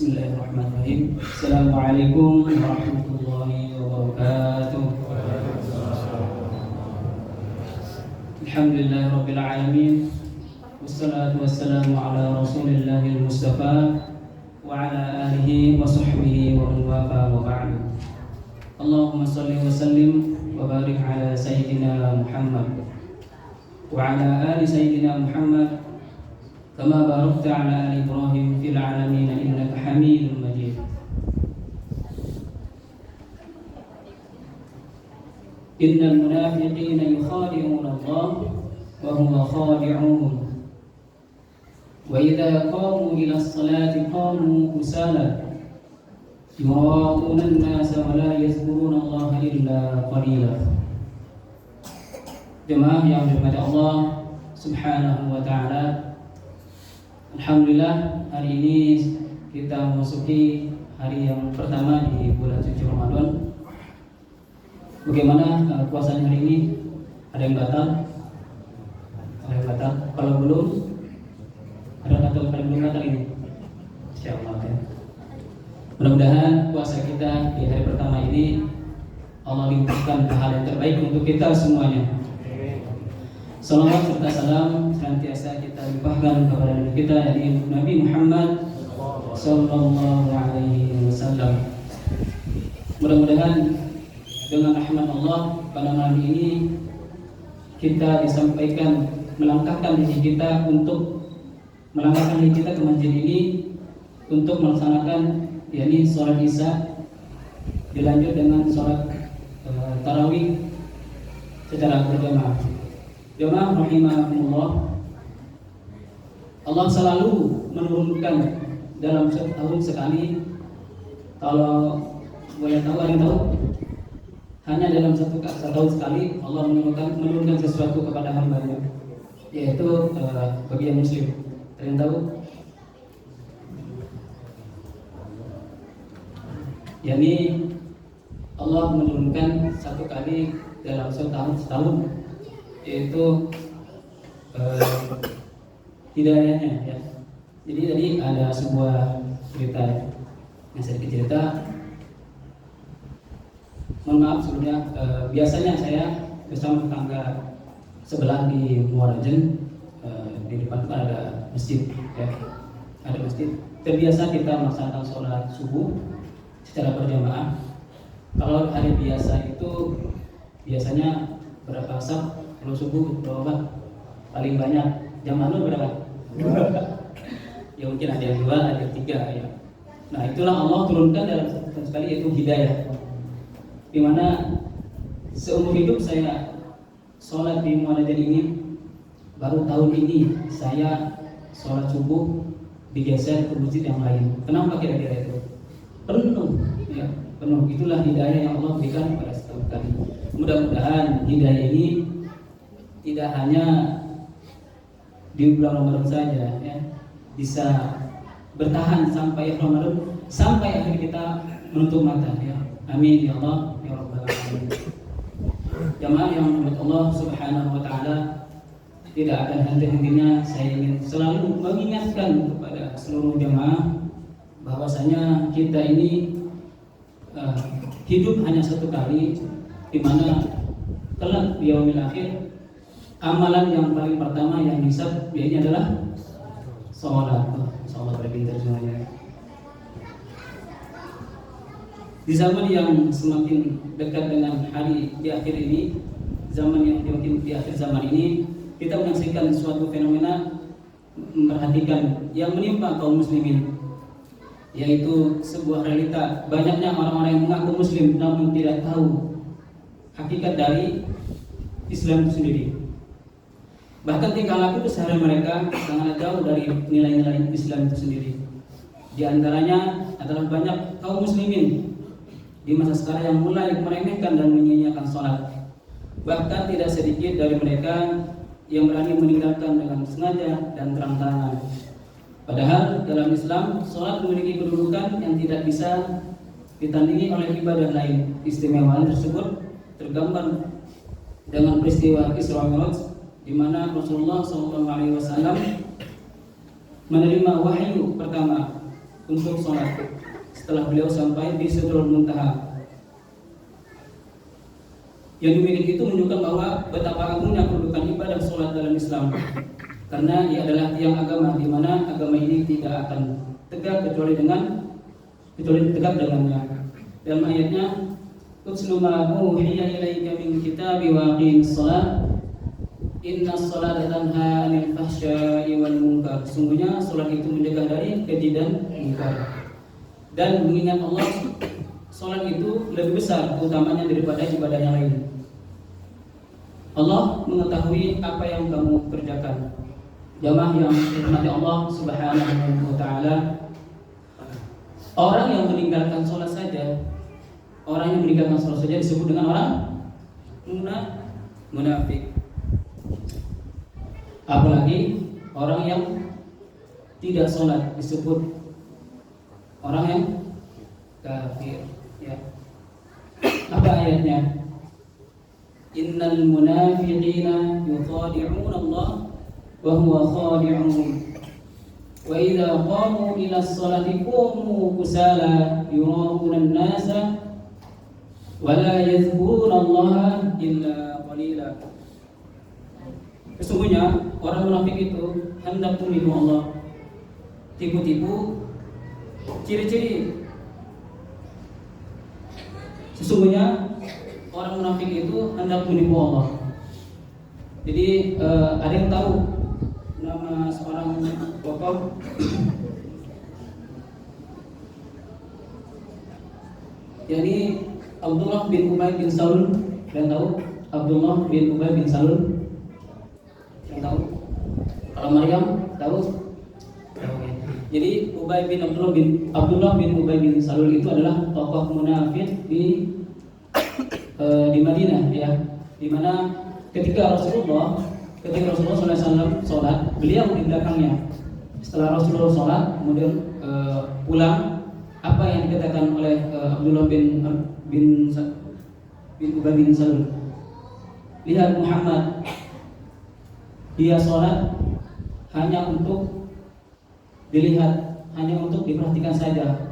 Bismillahirrahmanirrahim. Assalamualaikum warahmatullahi wabarakatuh. Alhamdulillahirabbil alamin. Wassalatu wassalamu ala Rasulillahil Mustafa wa ala alihi wa sahbihi wa man wafa wa ba'du. Allahumma shalli wa sallim wa barik ala sayyidina Muhammad wa ala ali sayyidina Muhammad kama barakta ala ali Ibrahim fil alamin innaka Hamidum Majid. Innal munafiqina yukhadi'una Allah wa huwa khadi'uhum wa idza qamu ila as-salati qamu kusala yura'una an-nasa wa la yadhkuruna Allah illa qalila. Jemaah yang dirahmati Allah Subhanahu wa taala, alhamdulillah hari ini kita memasuki hari yang pertama di bulan suci Ramadan. Bagaimana puasanya hari ini? Ada yang batal? Ada yang batal? Kalau belum, ada yang belum batal ini? Insyaallah ya. Mudah-mudahan puasa kita di hari pertama ini Allah limpahkan hal yang terbaik untuk kita semuanya. Salawat serta salam senantiasa kita limpahkan kepada Nabi kita, yakni Nabi Muhammad sallallahu alaihi wasallam. Mudah-mudahan dengan rahmat Allah pada malam ini kita disampaikan melangkahkan diri kita untuk melangkahkan diri kita ke masjid ini untuk melaksanakan yakni sholat Isya, dilanjut dengan sholat tarawih secara berjamaah. Jemaah rahimakumullah, Allah selalu menurunkan dalam setahun sekali. Kalau boleh tahu, ada yang tahu? Hanya dalam satu tahun sekali Allah menurunkan sesuatu kepada hamba-Nya, yaitu bagi yang muslim. Ada yang tahu? Yani Allah menurunkan satu kali dalam setahun, yaitu hidayahnya ya. Jadi tadi ada sebuah cerita yang saya cerita. Mohon maaf sebelumnya, biasanya saya bersama tetangga sebelah di Muarajen, di depan kan ada masjid ya. Ada masjid. Terbiasa kita melaksanakan sholat subuh secara berjamaah. Kalau hari biasa itu biasanya berapa saf? Kalau subuh berapa? Paling banyak jam lalu berapa? Ya mungkin ada yang 2, ada yang 3 ya. Nah itulah Allah turunkan dalam satu sekali, yaitu hidayah. Dimana seumur hidup saya sholat di Muarajen ini, baru tahun ini saya sholat subuh digeser ke masjid yang lain. Kenapa kira-kira itu? Penuh ya, penuh. Itulah hidayah yang Allah berikan pada setiap kali. Mudah-mudahan hidayah ini tidak hanya di bulan Ramadan saja ya, bisa bertahan sampai Ramadan, sampai akhir kita menutup mata ya. Amin ya Allah ya rabbal alamin. Jamaah yang dirahmati Allah Subhanahu wa taala, tidak akan henti-hentinya saya ingin selalu mengingatkan kepada seluruh jamaah bahwasanya kita ini hidup hanya satu kali, di mana kelak di yaumil akhir amalan yang paling pertama yang dihisab yaitu adalah sholat. Insyaallah berpintar semuanya. Di zaman yang semakin dekat dengan hari di akhir ini, zaman yang di akhir zaman ini, kita menyaksikan suatu fenomena memperhatikan yang menimpa kaum muslimin, yaitu sebuah realita banyaknya orang-orang yang mengaku muslim namun tidak tahu hakikat dari Islam itu sendiri. Bahkan tingkah laku keseharian mereka sangat jauh dari nilai-nilai Islam itu sendiri. Di antaranya adalah banyak kaum muslimin di masa sekarang yang mulai meremehkan dan menyia-nyiakan sholat. Bahkan tidak sedikit dari mereka yang berani meninggalkan dengan sengaja dan terang-terangan. Padahal dalam Islam, sholat memiliki kedudukan yang tidak bisa ditandingi oleh ibadah lain. Istimewaan tersebut tergambar dengan peristiwa Isra Mi'raj, di mana Rasulullah SAW menerima wahyu pertama untuk sholat setelah beliau sampai di Sidratul Muntaha. Yang demikian itu menunjukkan bahwa betapa agungnya kedudukan ibadah sholat dalam Islam, karena ia adalah tiang agama di mana agama ini tidak akan tegak kecuali tegak dengannya. Dalam ayatnya, "Utslu ma uhiya ilaika min kitabi wa aqimis shalah innas salata tanha 'anil fahsya'i wal munkar." Sungguhnya salat itu mencegah dari keji dan mungkar. Dan mengingat Allah, salat itu lebih besar utamanya daripada ibadah yang lain. Allah mengetahui apa yang kamu kerjakan. Jamaah yang dirahmati Allah Subhanahu wa taala, orang yang meninggalkan salat saja disebut dengan orang munafik. Apalagi orang yang tidak sholat disebut orang yang kafir. Ya. Apa ayatnya? Innal munafiqina yukhadi'una Allah wa huwa khadi'uhum. Wa idza qamu ila sholati qamu kusala yura'una an-nasa wa la yadhkuruna Allah illa qalila. Sesungguhnya orang munafik itu hendak menipu Allah. Tipu-tipu ciri-ciri. Sesungguhnya orang munafik itu hendak menipu Allah. Jadi ada yang tahu nama seorang tokoh yakni Abdullah bin Ubay bin Salul. Yang tahu Abdullah bin Ubay bin Salul? Yang tahu? Kalau Maryam tahu? Oke. Jadi Abdullah bin Ubay bin Salul itu adalah tokoh munafik di Madinah, ya. Di mana ketika Rasulullah SAW sholat, beliau di belakangnya. Setelah Rasulullah sholat, kemudian pulang, apa yang dikatakan oleh Abdullah bin Ubay bin Salul? Lihat Muhammad, dia sholat hanya untuk dilihat, hanya untuk diperhatikan saja.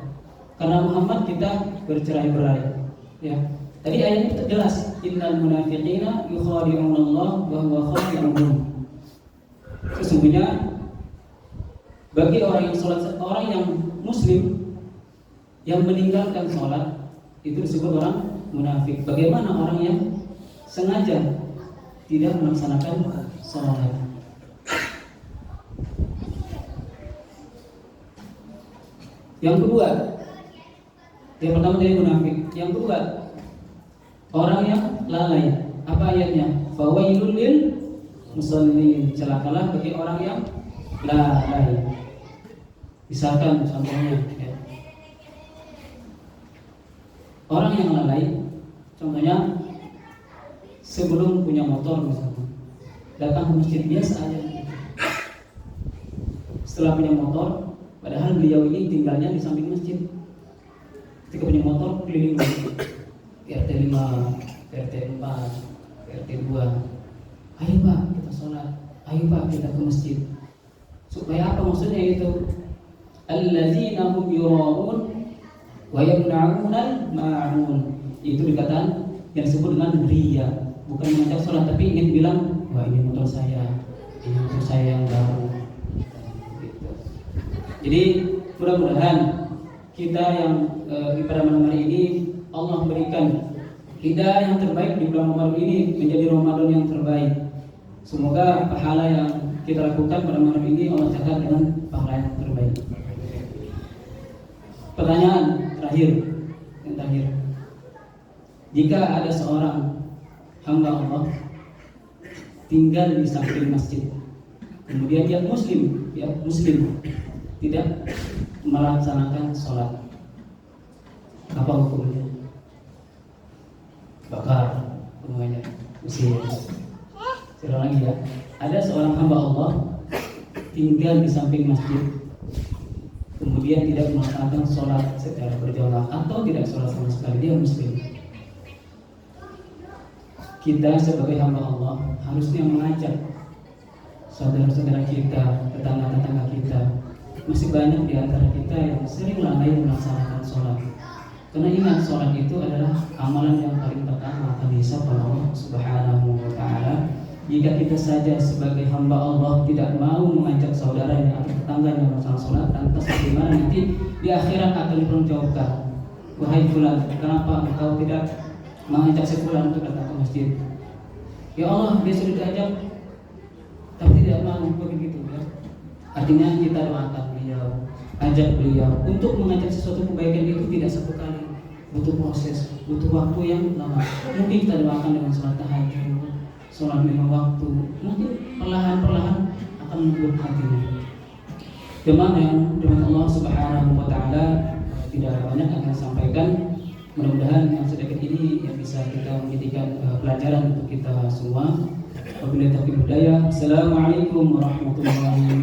Karena Muhammad kita bercerai-berai. Ya. Tadi ayatnya jelas, innal munafiqina yukhadi'una Allah wa huwa khadi'uhum. Sesungguhnya bagi orang yang muslim yang meninggalkan sholat itu disebut orang munafik. Bagaimana orang yang sengaja tidak melaksanakan sholat? Yang kedua, yang pertama dari munafik. Yang kedua, orang yang lalai. Apa ayatnya? Fawailul lil musallin. Celakalah bagi orang yang lalai. Misalkan contohnya, ya. Orang yang lalai, contohnya sebelum punya motor misalnya, datang ke masjid biasa aja. Setelah punya motor, padahal beliau ini tinggalnya di samping masjid. Ketika punya motor keliling masjid, RT 5, RT 4, RT 2. Ayo Pak, kita sholat. Ayo Pak, kita ke masjid. Supaya apa maksudnya itu? Alladzina hum yura'un wa yamna'unal ma'un. Itu dikatakan yang disebut dengan riya. Bukan mengajak sholat, tapi ingin bilang, wah ini motor saya yang baru. Gitu. Jadi mudah-mudahan kita yang pada malam hari ini Allah berikan hidayah yang terbaik di bulan Ramadan ini menjadi Ramadan yang terbaik. Semoga pahala yang kita lakukan pada malam ini Allah catat dengan pahala yang terbaik. Pertanyaan terakhir, jika ada seorang hamba Allah tinggal di samping masjid, kemudian dia muslim, tidak melaksanakan sholat, apa hukumnya? Bakar semuanya, usir. Sekali lagi ya, ada seorang hamba Allah tinggal di samping masjid, kemudian tidak melaksanakan sholat secara berjamaah atau tidak sholat sama sekali, dia muslim. Kita sebagai hamba Allah harusnya mengajak saudara-saudara kita, tetangga-tetangga kita masih banyak di antara kita yang sering lalai melaksanakan sholat. Karena ingat, sholat itu adalah amalan yang paling pertama akan dihisab oleh Allah Subhanahu wa Ta'ala. Jika kita saja sebagai hamba Allah tidak mau mengajak saudaranya atau tetangganya melaksanakan sholat, lantas bagaimana nanti di akhirat akan dipertanggungjawabkan. Wahai fulan, kenapa engkau tidak mengajak si fulan untuk datang ke masjid? Ya Allah, dia sudah diajak tapi tidak mau, begitu ya. Artinya kita doakan beliau, ajak beliau untuk mengajak sesuatu kebaikan itu tidak satu kali, butuh proses, butuh waktu yang lama. Mungkin kita doakan dengan sholat tahajud, sholat lima waktu, mungkin perlahan-perlahan akan membuat hatinya. Jemaah yang dengan Allah Subhanahu wa Ta'ala, tidak banyak akan sampaikan. Mudah-mudahan yang sedikit ini yang bisa kita menjadikan pelajaran untuk kita semua. Wabillahi taufiq wal hidayah. Assalamualaikum warahmatullahi wabarakatuh.